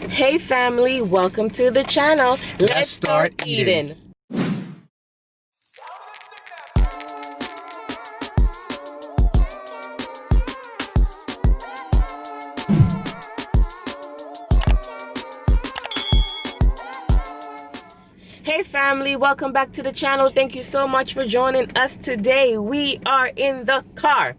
Hey family, welcome to the channel. Let's start eating. Hey family, welcome back to the channel. Thank you so much for joining us today. We are in the car.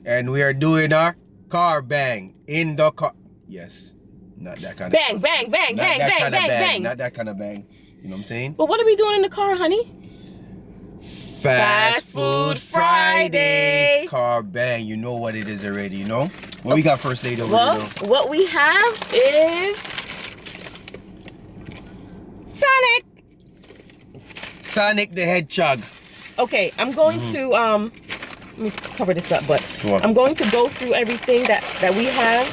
And we are doing our car bang in the car. Yes. Not that kind bang, of bang, bang, bang, bang, bang, bang. Not that kind of bang. You know what I'm saying? But what are we doing in the car, honey? Fast Food Fridays. Car bang. You know what it is already, you know? What we got first lady over there, though? What we have is Sonic the Hedgehog. Okay, I'm going to let me cover this up, but I'm going to go through everything that we have.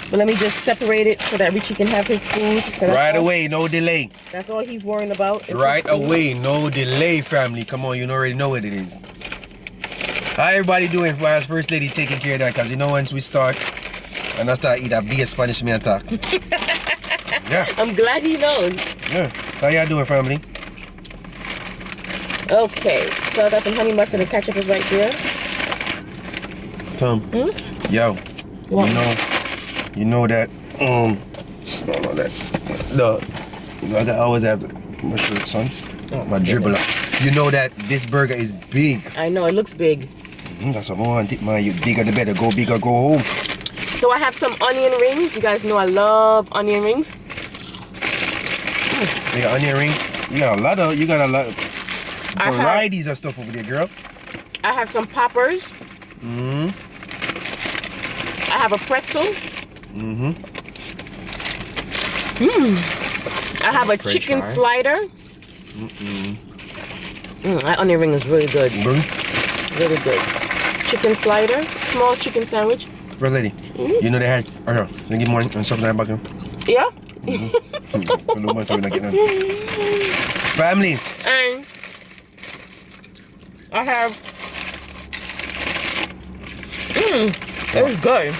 But let me just separate it so that Richie can have his food. Right away, no delay. That's all he's worrying about. Right away, no delay, family. Come on, you already know what it is. How everybody doing? First lady taking care of that, because you know once we start and I start eating, I'll be a Spanish man talk. Yeah. I'm glad he knows. Yeah. How y'all doing, family? Okay, so I got some honey mustard and ketchup is right there. Tom. Yo. What? You know that I always have my shirt, son. My dribbler. You know that this burger is big. I know, it looks big. That's what I want it, man. You bigger the better. Go big or go home. So I have some onion rings. You guys know I love onion rings. You got onion rings? You got a lot of varieties of stuff over there, girl. I have some poppers. I have a pretzel. I have a chicken slider. That onion ring is really good. Really good. Chicken slider, small chicken sandwich. First lady, you know they had, they give more and something like that. Yeah. Family. And I have, it was good.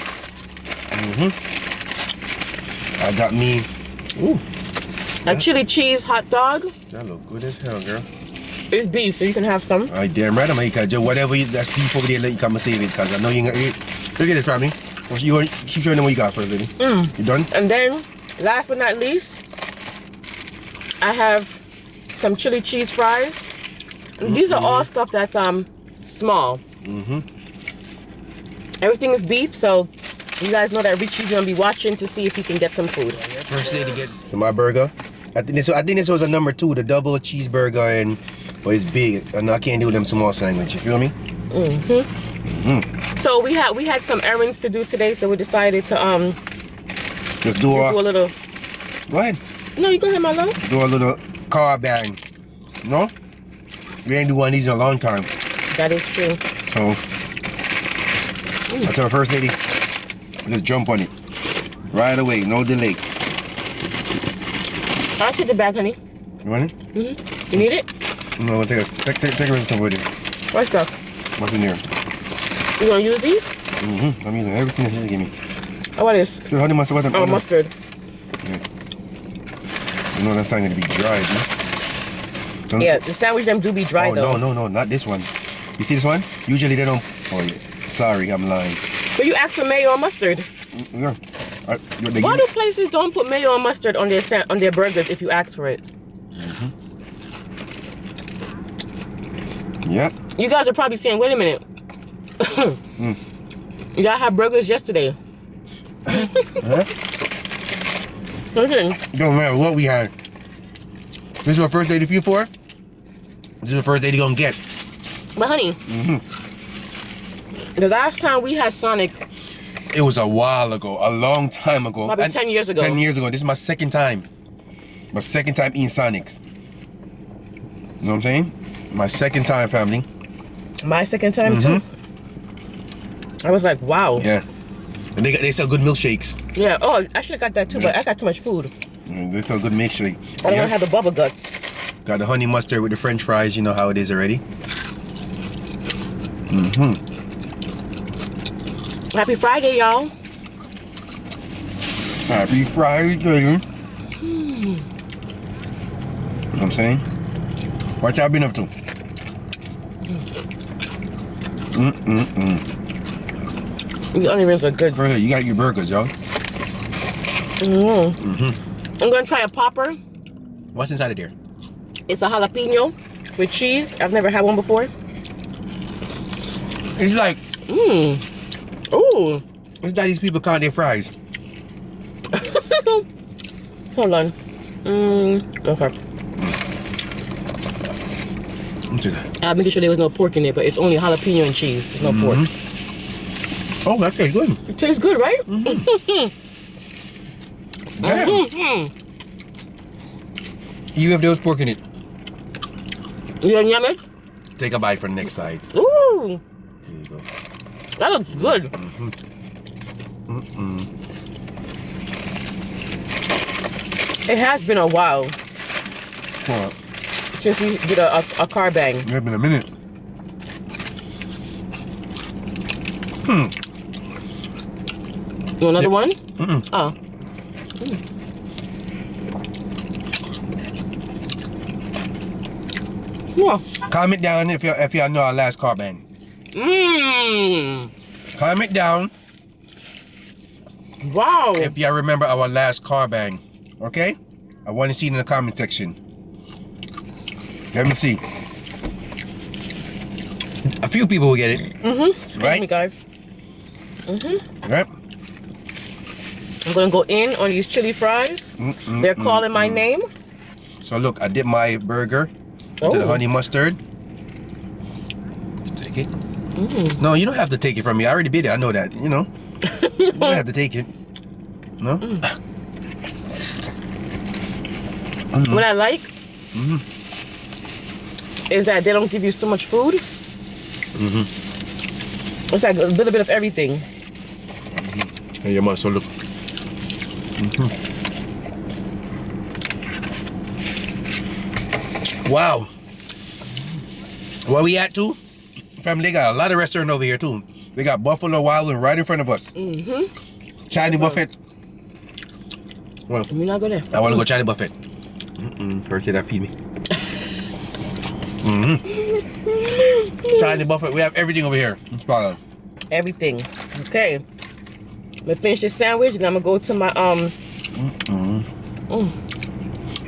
I got me a chili cheese hot dog. That look good as hell, girl. It's beef, so you can have some. Alright, damn right, I'm gonna eat whatever that's beef over there, let you come and save it, because I know you ain't gonna eat. Look at this, family. You keep showing them what you got first, lady. You done? And then, last but not least, I have some chili cheese fries. And these are all stuff that's small. Everything is beef, so you guys know that Richie's gonna be watching to see if he can get some food. First lady get some my burger. I think this was a number 2, the double cheeseburger, and but it's big, and I can't do them small sandwiches. You feel me? So we had some errands to do today, so we decided to just do a little. Go ahead. No, you go ahead, my love. Do a little car bang. No? We ain't do one of these in a long time. That is true. So I tell first lady, just jump on it right away, no delay. I'll take it back, honey. You want it? You need it? No, take a rest of it. What stuff? What's in there? You gonna use these? I'm using everything that she gave me. Oh, what is? So honey mustard. Oh, mustard. Yeah. You know that's not gonna be dry, dude. Yeah, the sandwich them do be dry though. No, not this one. You see this one? Usually they don't. Oh, yeah. Sorry, I'm lying. But you asked for mayo or mustard. Yeah. Why do places don't put mayo or mustard on their burgers if you ask for it? Yep. You guys are probably saying, wait a minute. Y'all had burgers yesterday. Okay. Don't matter what we had. This is our first lady feed for? This is the first lady gonna get. But honey, the last time we had Sonic, it was a while ago, a long time ago. Probably 10 years ago. 10 years ago. This is my second time. My second time eating Sonics. You know what I'm saying? My second time, family. My second time too. I was like, wow. Yeah. And they sell good milkshakes. Yeah. Oh, I should have got that too, but I got too much food. They sell good milkshake. I don't have the bubble guts. Got the honey mustard with the French fries. You know how it is already. Happy Friday, y'all. Happy Friday. You know what I'm saying? What y'all been up to? The onions are good. Go ahead, you got your burgers, y'all. I'm gonna try a popper. What's inside of there? It's a jalapeno with cheese. I've never had one before. It's like, Ooh. it's like these people count their fries. Hold on. Okay. I'm making sure there was no pork in it, but it's only jalapeno and cheese. There's no pork. Oh, that tastes good. It tastes good, right? Damn. You have those pork in it. You gonna yum it? Take a bite from the next side. Ooh. Here you go. That looks good. It has been a while What? since we did a car bang. It's been a minute. You want another one? Oh. Yeah. Comment down if you know our last car bang. Comment down Wow. if you remember our last car bang. Okay? I want to see it in the comment section. Let me see. A few people will get it. Right? Me, guys. Right? I'm gonna go in on these chili fries. They're calling my name. So look, I dip my burger into the honey mustard. Take it. No, you don't have to take it from me. I already did it. I know that. You know. You don't have to take it. No. What I like is that they don't give you so much food. It's like a little bit of everything. Hey, your muscle look. Wow. Where we at too? Family, they got a lot of restaurants over here too. They got Buffalo Wild Wing right in front of us. Chinese buffet. Well, Let me not go there. I want to go Chinese buffet. First, say that feed me. Chinese buffet. We have everything over here. Everything. Okay. I'm gonna finish this sandwich and I'm gonna go to my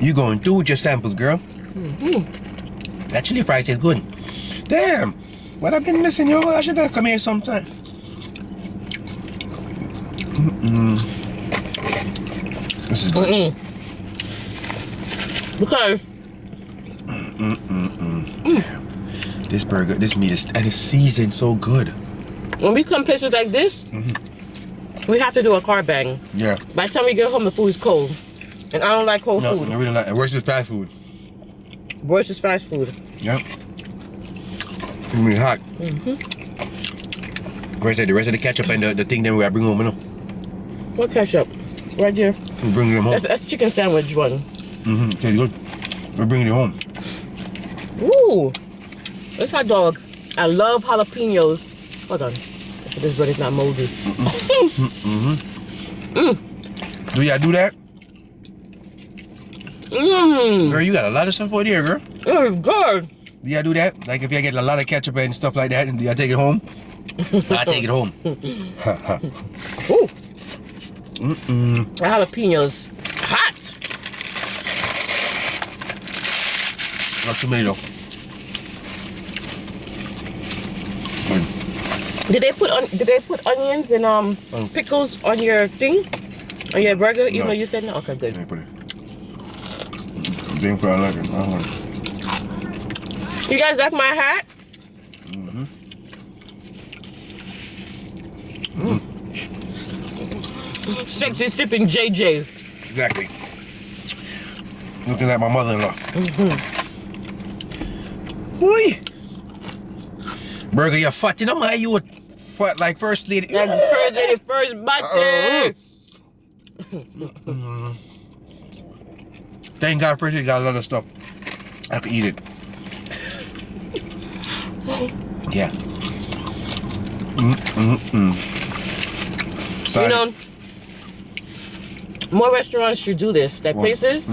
You going through with your samples, girl? That chili fries tastes good. Damn. What I've been missing, yo? I should have come here sometime. This is good. Because This burger, this meat is, and it's seasoned so good. when we come places like this, we have to do a car bang. Yeah. By the time we get home, the food is cold. And I don't like cold No, food. I really like it. Where's this fast food? Worse is fast food. Yeah. It's really hot. Where's the rest of the ketchup and the thing that we bring home, you know? What ketchup? Right here. We bring them home. That's chicken sandwich one. Tastes good. We're bringing it home. Ooh. This hot dog. I love jalapenos. Hold on. So this bread is not moldy. Do y'all do that? Girl, you got a lot of stuff over there, girl. It's good. Do y'all do that? Like if you get a lot of ketchup and stuff like that, do y'all take it home? I take it home. Ooh. The jalapenos hot. Not tomato. Did they put onions and pickles on your thing? On your burger? Even though you said no? Okay, good. They put it. They put it like it. You guys like my hat? Sexy sipping JJ. Exactly. Looking like my mother-in-law. Boy. Burger, you're fat. You know, man, you would fat like first lady. Like first lady, first body. Thank God first lady got a lot of stuff. I could eat it. Yeah. You know, More restaurants should do this. Like places.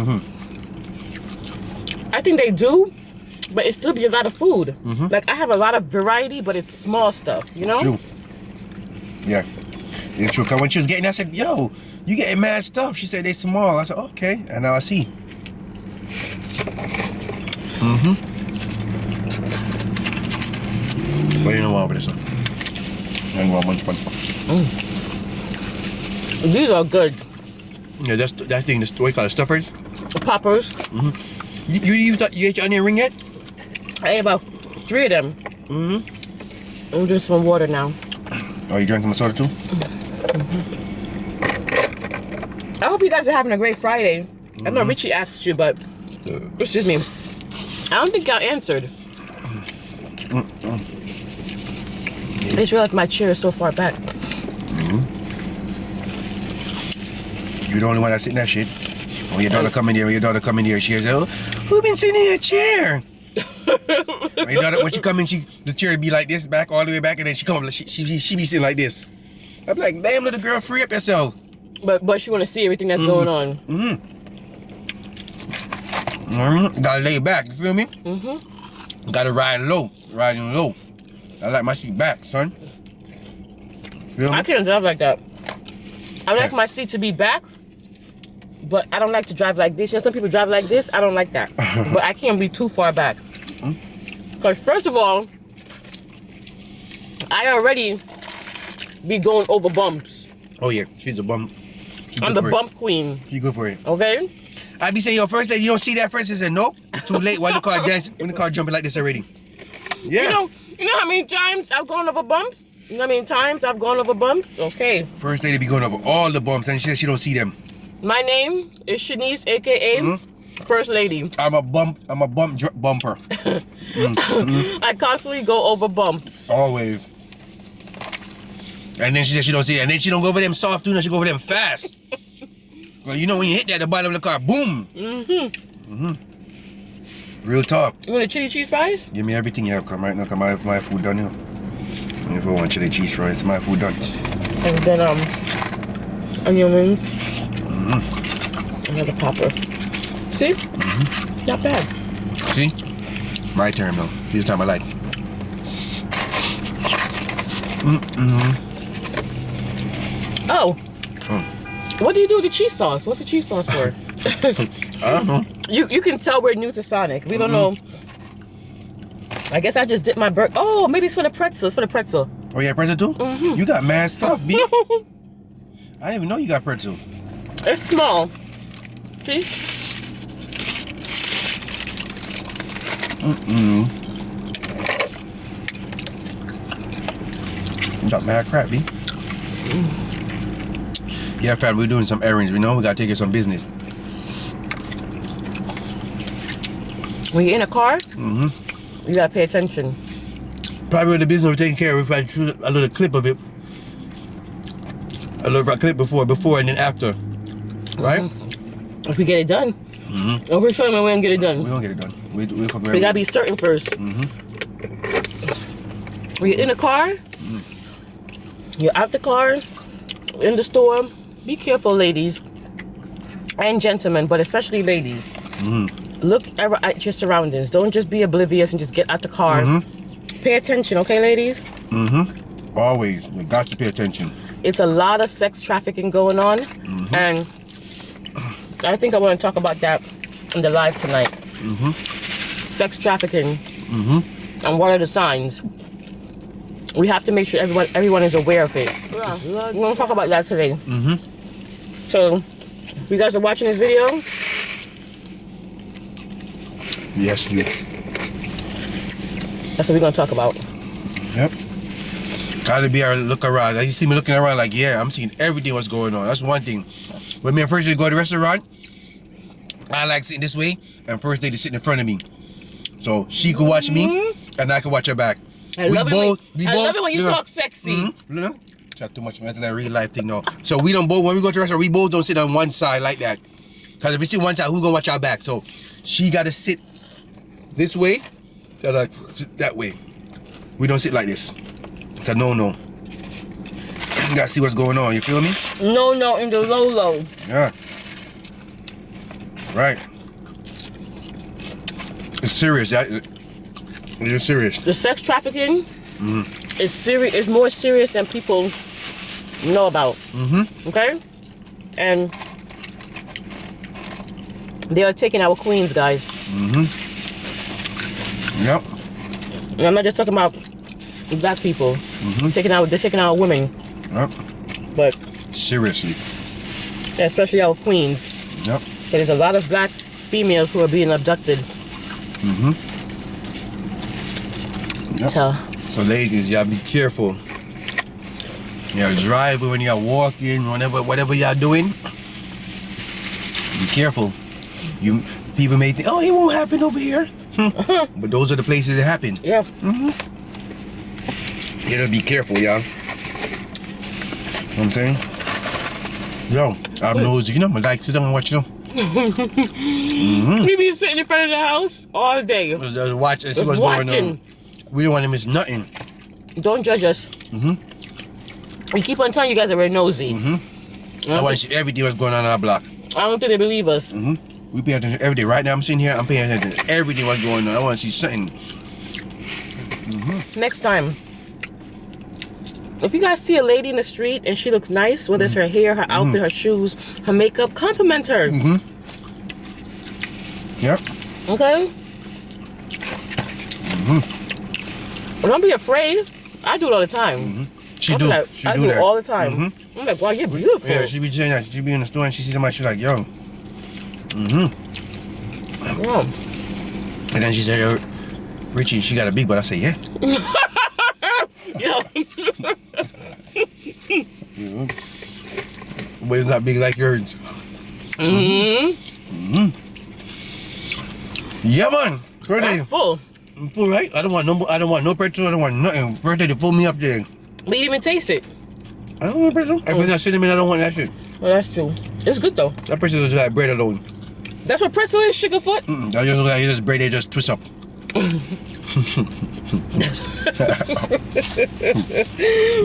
I think they do, but it still be a lot of food. Like I have a lot of variety, but it's small stuff, you know? True. Yeah. It's true. Cause when she was getting, I said, "Yo, you getting mad stuff?" She said they small. I said, "Okay," and now I see. But you know what over this one? I want one sponge. These are good. Yeah, that's that thing. What you call it? Stuffers. Poppers. You ate your onion ring yet? I ate about 3 of them. I'm doing some water now. Oh, you drinking the soda too? I hope you guys are having a great Friday. I know Richie asked you, but excuse me. I don't think y'all answered. I just realized my chair is so far back. You're the only one that sit in that shit. When your daughter come in here, she says, "Oh, who been sitting in a chair?" When your daughter, when she come in, the chair be like this, back all the way back, and then she come up, she be sitting like this. I'm like, damn, little girl, free up yourself. But she want to see everything that's going on. Gotta lay back, you feel me? Gotta riding low. I like my seat back, son. Feel me? I can't drive like that. I like my seat to be back, but I don't like to drive like this. You know, some people drive like this. I don't like that. But I can't be too far back. Because first of all, I already be going over bumps. Oh yeah, she's a bump. I'm the bump queen. She good for it. Okay? I be saying, yo, first day, you don't see that first? I said, nope, it's too late. Why the car dancing? When the car jumping like this already? Yeah. You know how many times I've gone over bumps? You know how many times I've gone over bumps? Okay. First lady be going over all the bumps, and she says she don't see them. My name is Shanice, aka First Lady. I'm a bumper. I constantly go over bumps. Always. And then she says she don't see it, and then she don't go over them soft too, and she go over them fast. Well, you know when you hit that at the bottom of the car, boom. Real talk. You want a chili cheese fries? Give me everything you have, come right now, come my food done, you know. If I want chili cheese fries, my food done. And then onion rings. Another popper. See? Not bad. See? My turn now. This time I like. Oh. What do you do with the cheese sauce? What's the cheese sauce for? I don't know. You can tell we're new to Sonic. We don't know. I guess I just dipped my burger. Oh, maybe it's for the pretzel. It's for the pretzel. Oh, yeah, pretzel too? You got mad stuff, B. I didn't even know you got pretzel. It's small. See? You got mad crap, B. Yeah, fam, we're doing some errands. We know we gotta take care of some business. When you're in a car, you gotta pay attention. Probably with the business we're taking care of, if I shoot a little clip of it. A little clip before and then after. Right? If we get it done. If we're showing them we don't get it done. We don't get it done. We gotta be certain first. When you're in a car, you're out the car, in the store. Be careful, ladies and gentlemen, but especially ladies. Look at your surroundings. Don't just be oblivious and just get out the car. Pay attention, okay, ladies? Always. We got to pay attention. It's a lot of sex trafficking going on, and I think I want to talk about that in the live tonight. Sex trafficking, and what are the signs? We have to make sure everyone is aware of it. We're going to talk about that today. So, you guys are watching this video? Yes, you. That's what we're going to talk about. Yep. Gotta be our look around. You see me looking around like, yeah, I'm seeing everything what's going on. That's one thing. When me and First Lady go to the restaurant, I like sitting this way, and First Lady sitting in front of me. So she could watch me, and I could watch her back. I love it when you talk sexy. Talk too much, man. That's a real life thing, no. So we don't both, when we go to the restaurant, we both don't sit on one side like that. Because if we sit one side, who's gonna watch our back? So she gotta sit this way, gotta sit that way. We don't sit like this. It's a no-no. You gotta see what's going on, you feel me? No, in the low. Yeah. Right. It's serious. It's serious. The sex trafficking is serious. Is more serious than people know about. Okay, and they are taking our queens, guys. Yep. And I'm not just talking about black people. They're taking our women. Yep. But seriously. Especially our queens. Yep. There's a lot of black females who are being abducted. Yep. So ladies, y'all be careful. You're driving, when you're walking, whatever y'all doing. Be careful. People may think, oh, it won't happen over here. But those are the places it happen. Yeah. You gotta be careful, y'all. You know what I'm saying? Yo, I'm nosy, you know, I like to sit down and watch, you know. We be sitting in front of the house all day. Just watch and see what's going on. We don't want to miss nothing. Don't judge us. We keep on telling you guys that we're nosy. I want to see everything what's going on our block. I don't think they believe us. We pay attention every day. Right now I'm sitting here, I'm paying attention to everything what's going on. I want to see something. Next time, if you guys see a lady in the street and she looks nice, whether it's her hair, her outfit, her shoes, her makeup, compliment her. Yep. Okay? But don't be afraid. I do it all the time. She do. Like, She I do it all the time. I'm like, wow, you're beautiful. Yeah, she be saying that. She be in the store and she sees somebody, she's like, yo. Yeah. And then she said, yo, Richie, she got a big butt. I say, yeah. Yeah. But it's not big like yours. Yeah, man. Birthday. I'm full. I'm full, right? I don't want no pretzel. I don't want nothing. Birthday to pull me up there. But you didn't even taste it. I don't want pretzel. If it's not cinnamon, I don't want that shit. Well, that's true. It's good though. That pretzel is like bread alone. That's what pretzel is, sugarfoot. That just look like you just bread, they just twist up.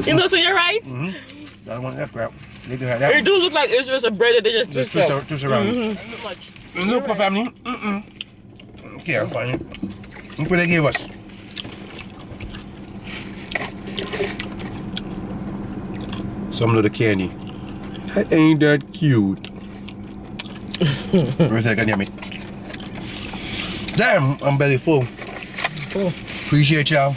You know, so you're right. I don't want that crap. They do have that. It do look like it's just a bread that they just twist up. Twist around. Look, my family. Okay, I'm fine. Look what they gave us. Some little candy. That ain't that cute. Where's that? Damn it. Damn, I'm belly full. Appreciate y'all.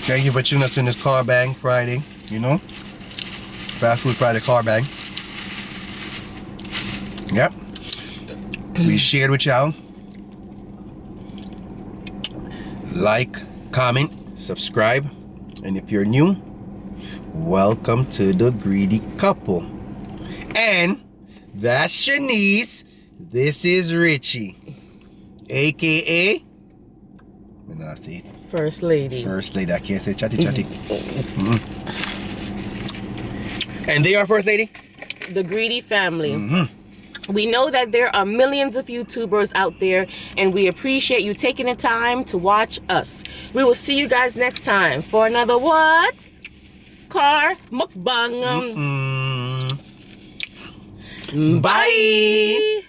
Thank you for tuning us in this car bang Friday. You know? Fast Food Friday car bang. Yep. We shared with y'all. Like, comment, subscribe. And if you're new, welcome to the Greedy Couple. And that's Shanice. This is Richie. AKA First Lady. First Lady. I can't say chatty. And they are First Lady? The Greedy family. We know that there are millions of YouTubers out there, and we appreciate you taking the time to watch us. We will see you guys next time for another what? Car mukbang. Bye.